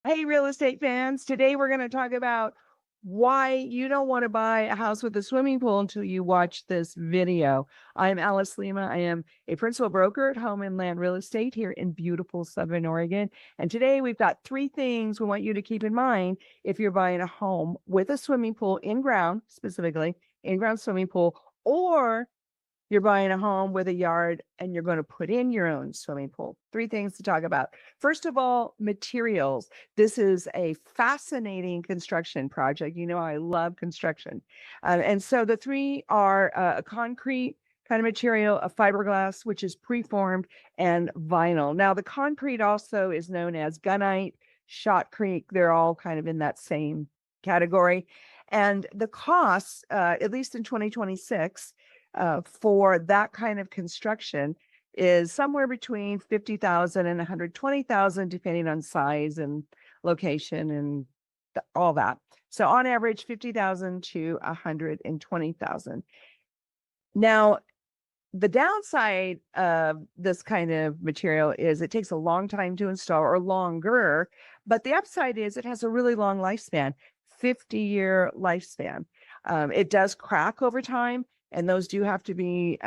Hey, real estate fans. Today we're going to talk about why you don't want to buy a house with a swimming pool until you watch this video. I'm Alice Lema. I am a principal broker at Home and Land Real Estate here in beautiful Southern Oregon. And today we've got three things we want you to keep in mind if you're buying a home with a swimming pool in ground, specifically in ground swimming pool, or you're buying a home with a yard and you're going to put in your own swimming pool. Three things to talk about. First of all, materials. This is a fascinating construction project. You know, I love construction. And so the three are a concrete kind of material, a fiberglass, which is preformed, and vinyl. Now, the concrete also is known as gunite, shotcrete. They're all kind of in that same category. And the costs, at least in 2026, for that kind of construction is somewhere between 50,000 and 120,000, depending on size and location and all that. So on average, 50,000 to 120,000. Now, the downside of this kind of material is it takes a long time to install or longer, but the upside is it has a really long lifespan, 50-year lifespan. It does crack over time, and those do have to be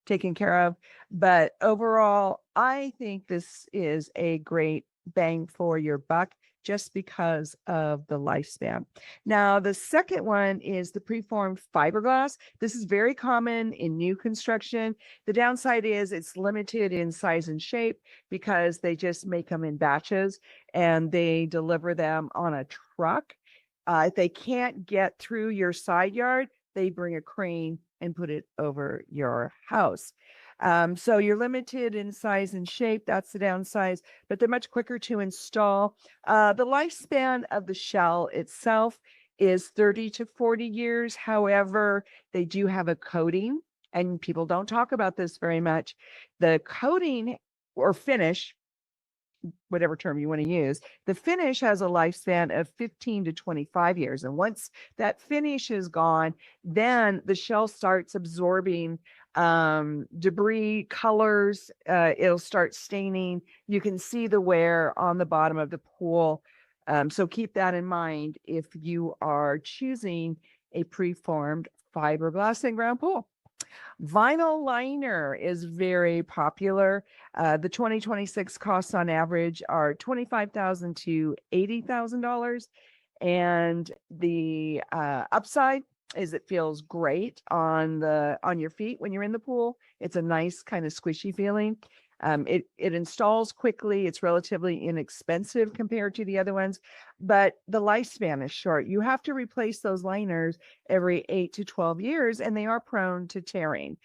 taken care of. But overall, I think this is a great bang for your buck just because of the lifespan. Now, the second one is the preformed fiberglass. This is very common in new construction. The downside is it's limited in size and shape because they just make them in batches and they deliver them on a truck. If they can't get through your side yard, they bring a crane and put it over your house. So you're limited in size and shape. That's the downside, but they're much quicker to install. The lifespan of the shell itself is 30 to 40 years. However, they do have a coating, and people don't talk about this very much. The coating or finish, whatever term you want to use, the finish has a lifespan of 15 to 25 years. And once that finish is gone, then the shell starts absorbing debris, colors, it'll start staining. You can see the wear on the bottom of the pool. So keep that in mind if you are choosing a preformed fiberglass in-ground pool. Vinyl liner is very popular. The 2026 costs on average are $25,000 to $80,000. And the upside is it feels great on your feet when you're in the pool. It's a nice kind of squishy feeling. It installs quickly. It's relatively inexpensive compared to the other ones, but the lifespan is short. You have to replace those liners every 8 to 12 years, and they are prone to tearing.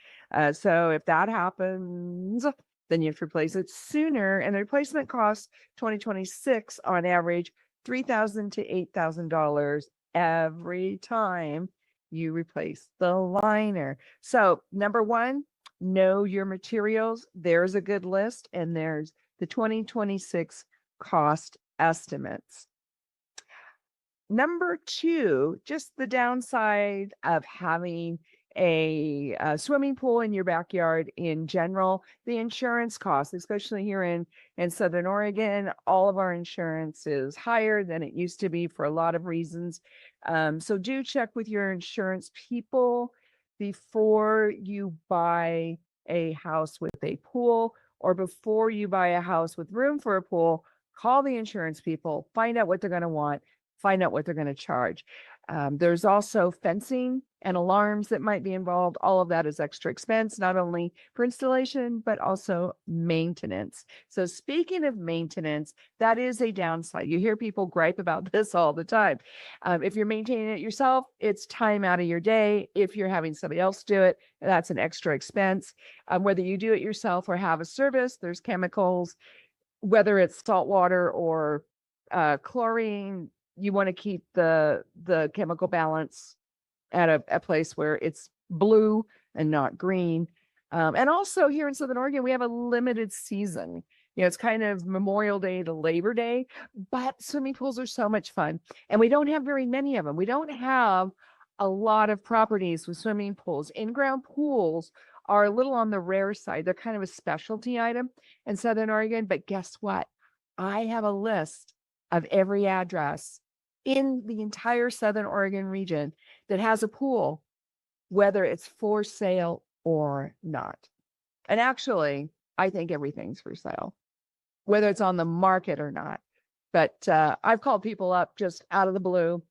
So if that happens, then you have to replace it sooner. And the replacement costs 2026 on average $3,000 to $8,000 every time you replace the liner. So number one, know your materials. There's a good list, and there's the 2026 cost estimates. Number two, just the downside of having a swimming pool in your backyard in general, the insurance costs, especially here in Southern Oregon, all of our insurance is higher than it used to be for a lot of reasons. So do check with your insurance people before you buy a house with a pool, or before you buy a house with room for a pool. Call the insurance people, find out what they're going to want, find out what they're going to charge. There's also fencing and alarms that might be involved. All of that is extra expense, not only for installation, but also maintenance. So speaking of maintenance, that is a downside. You hear people gripe about this all the time. If you're maintaining it yourself, it's time out of your day. If you're having somebody else do it, that's an extra expense. Whether you do it yourself or have a service, there's chemicals, whether it's salt water or chlorine. You want to keep the chemical balance at a place where it's blue and not green. And also here in Southern Oregon, we have a limited season. You know, it's kind of Memorial Day to Labor Day, but swimming pools are so much fun. And we don't have very many of them. We don't have a lot of properties with swimming pools. In-ground pools are a little on the rare side. They're kind of a specialty item in Southern Oregon. But guess what? I have a list of every address in the entire Southern Oregon region that has a pool, whether it's for sale or not. And actually, I think everything's for sale, whether it's on the market or not. But I've called people up just out of the blue.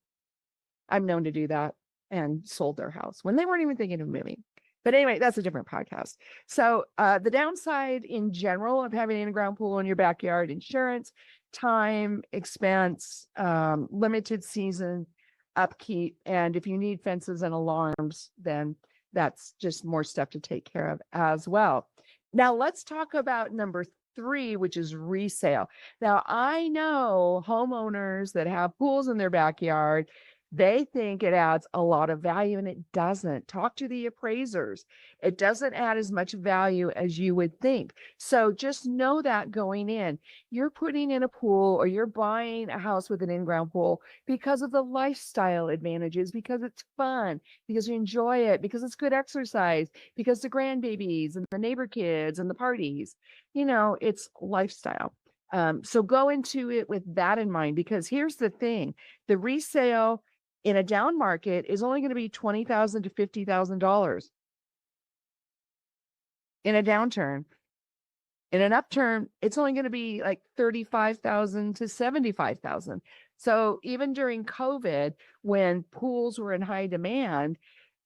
I'm known to do that, and sold their house when they weren't even thinking of moving. But anyway, that's a different podcast. So the downside in general of having an in-ground pool in your backyard: insurance, time, expense, limited season upkeep. And if you need fences and alarms, then that's just more stuff to take care of as well. Now let's talk about number 3, which is resale. Now I know homeowners that have pools in their backyard. They think it adds a lot of value, and it doesn't. Talk to the appraisers. It doesn't add as much value as you would think. So just know that going in. You're putting in a pool, or you're buying a house with an in-ground pool because of the lifestyle advantages, because it's fun, because you enjoy it, because it's good exercise, because the grandbabies and the neighbor kids and the parties, it's lifestyle. So go into it with that in mind, because here's the thing: the resale in a down market is only going to be $20,000 to $50,000 in a downturn. In an upturn, it's only going to be like 35,000 to 75,000. So even during COVID, when pools were in high demand,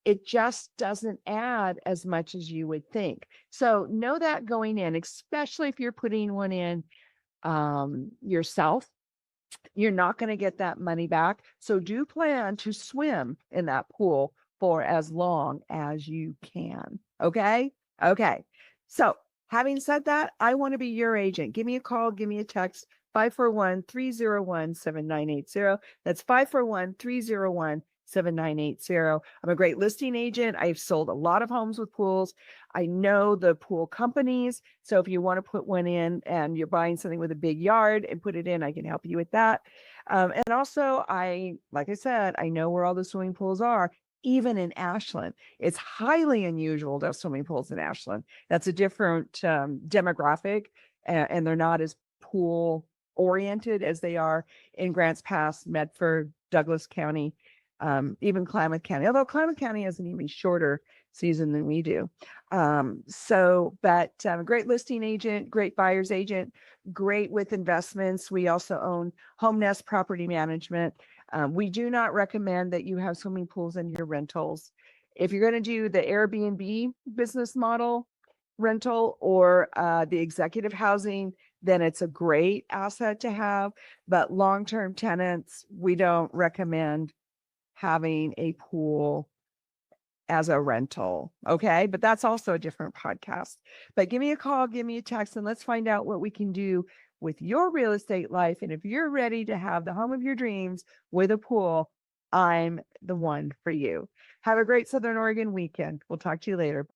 it just doesn't add as much as you would think. So know that going in, especially if you're putting one in yourself. You're not going to get that money back. So do plan to swim in that pool for as long as you can. Okay. Okay. So having said that, I want to be your agent. Give me a call, give me a text, 541-301-7980. That's 541-301-7980. I'm a great listing agent. I've sold a lot of homes with pools. I know the pool companies. So if you want to put one in and you're buying something with a big yard and put it in, I can help you with that. And also, like I said, I know where all the swimming pools are, even in Ashland. It's highly unusual to have swimming pools in Ashland. That's a different demographic, and they're not as pool oriented as they are in Grants Pass, Medford, Douglas County, even Klamath County, although Klamath County has an even shorter season than we do. But a great listing agent, great buyer's agent, great with investments. We also own Home Nest Property Management. We do not recommend that you have swimming pools in your rentals. If you're going to do the Airbnb business model rental, or the executive housing, then it's a great asset to have. But long-term tenants, we don't recommend having a pool as a rental. Okay. But that's also a different podcast. But give me a call, give me a text, and let's find out what we can do with your real estate life. And if you're ready to have the home of your dreams with a pool, I'm the one for you. Have a great Southern Oregon weekend. We'll talk to you later.